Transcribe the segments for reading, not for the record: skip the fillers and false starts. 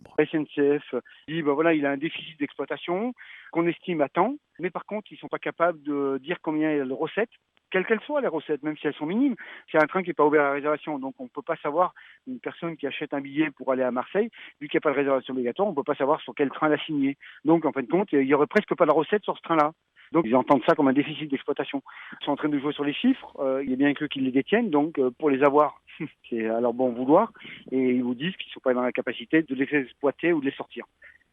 décembre. SNCF dit voilà, il a un déficit d'exploitation qu'on estime à temps, mais par contre, ils ne sont pas capables de dire combien il y a de recettes, quelles qu'elles soient les recettes, même si elles sont minimes. C'est un train qui n'est pas ouvert à la réservation, donc on ne peut pas savoir, une personne qui achète un billet pour aller à Marseille, vu qu'il n'y a pas de réservation obligatoire, on ne peut pas savoir sur quel train elle a signé. Donc en fin de compte, il n'y aurait presque pas de recettes sur ce train-là. Donc ils entendent ça comme un déficit d'exploitation. Ils sont en train de jouer sur les chiffres, il y a bien que eux qui les détiennent, donc pour les avoir, c'est à leur bon vouloir, et ils vous disent qu'ils ne sont pas dans la capacité de les exploiter ou de les sortir.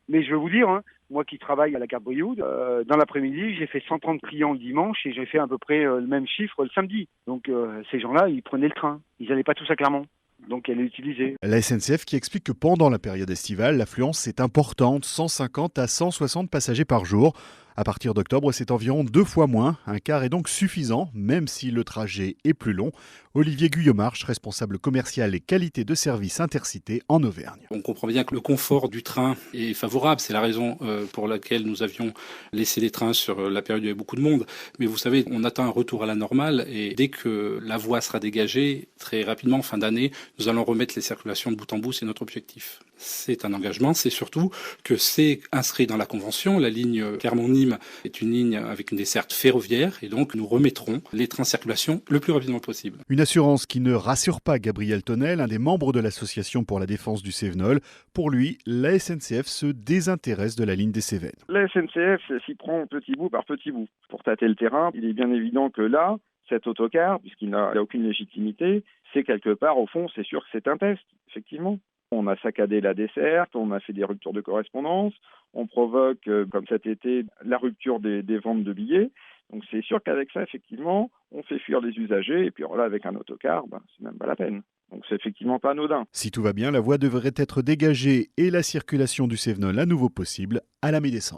Mais je veux vous dire, moi qui travaille à la gare de Brioude, dans l'après-midi, j'ai fait 130 clients le dimanche et j'ai fait à peu près le même chiffre le samedi. Donc ces gens-là, ils prenaient le train. Ils n'allaient pas tous à Clermont. Donc elle est utilisée. La SNCF qui explique que pendant la période estivale, l'affluence est importante, 150 à 160 passagers par jour. À partir d'octobre, c'est environ 2 fois moins. Un quart est donc suffisant, même si le trajet est plus long. Olivier Guillemarche, responsable commercial et qualité de service Intercité en Auvergne. On comprend bien que le confort du train est favorable. C'est la raison pour laquelle nous avions laissé les trains sur la période où il y avait beaucoup de monde. Mais vous savez, on attend un retour à la normale et dès que la voie sera dégagée, très rapidement, en fin d'année, nous allons remettre les circulations de bout en bout. C'est notre objectif. C'est un engagement. C'est surtout que c'est inscrit dans la convention. La ligne Clermont-Nîmes est une ligne avec une desserte ferroviaire et donc nous remettrons les trains en circulation le plus rapidement possible. Une assurance qui ne rassure pas Gabriel Tonnel, un des membres de l'association pour la défense du Cévenol. Pour lui, la SNCF se désintéresse de la ligne des Cévennes. La SNCF s'y prend petit bout par petit bout. Pour tâter le terrain, il est bien évident que là, cet autocar, puisqu'il n'a aucune légitimité, c'est quelque part, au fond, c'est sûr que c'est un test, effectivement. On a saccadé la desserte, on a fait des ruptures de correspondance, on provoque, comme cet été, la rupture des ventes de billets. Donc c'est sûr qu'avec ça, effectivement, on fait fuir les usagers, et puis alors là, avec un autocar, c'est même pas la peine. Donc c'est effectivement pas anodin. Si tout va bien, la voie devrait être dégagée et la circulation du Cévenol à nouveau possible à la mi-décembre.